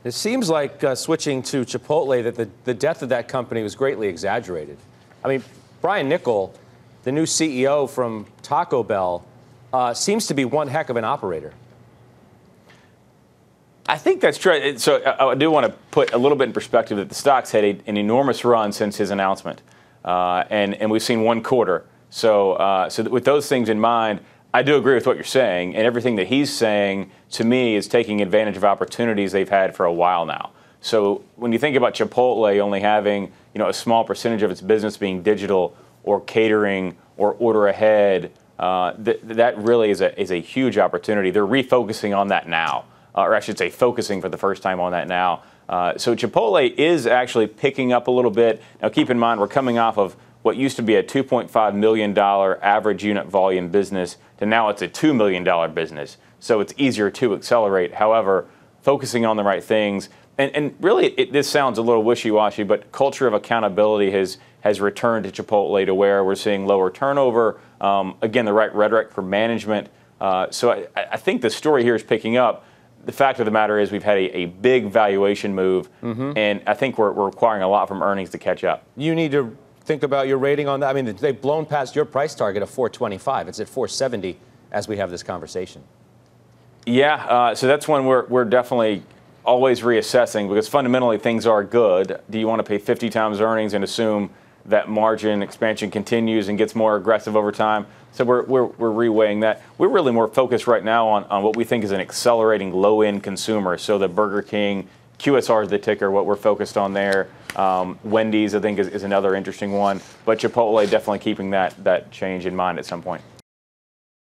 It seems like switching to Chipotle, that the death of that company was greatly exaggerated. I mean, Brian Niccol, the new CEO from Taco Bell, seems to be one heck of an operator. I think that's true. So I do want to put a little bit in perspective that the stock's had an enormous run since his announcement, and we've seen one quarter. So with those things in mind, I do agree with what you're saying, and everything that he's saying to me is taking advantage of opportunities they've had for a while now. So when you think about Chipotle only having a small percentage of its business being digital or catering or order ahead, that really is a huge opportunity. They're refocusing on that now, or I should say focusing for the first time on that now. So Chipotle is actually picking up a little bit. Now keep in mind, we're coming off of what used to be a $2.5 million average unit volume business to now it's a $2 million business. So it's easier to accelerate. However, focusing on the right things, and really this sounds a little wishy-washy, but culture of accountability has returned to Chipotle to where we're seeing lower turnover, again, the right rhetoric for management. So I think the story here is picking up. The fact of the matter is we've had a big valuation move, and I think we're requiring a lot from earnings to catch up. You need to think about your rating on that. I mean, they've blown past your price target of $425. It's at $470 as we have this conversation. Yeah, so that's one we're definitely always reassessing, because fundamentally things are good. Do you want to pay 50 times earnings and assume that margin expansion continues and gets more aggressive over time? So we're reweighing that. We're really more focused right now on what we think is an accelerating low-end consumer. So the Burger King, QSR is the ticker, what we're focused on there. Wendy's, I think, is another interesting one. But Chipotle definitely keeping that change in mind at some point.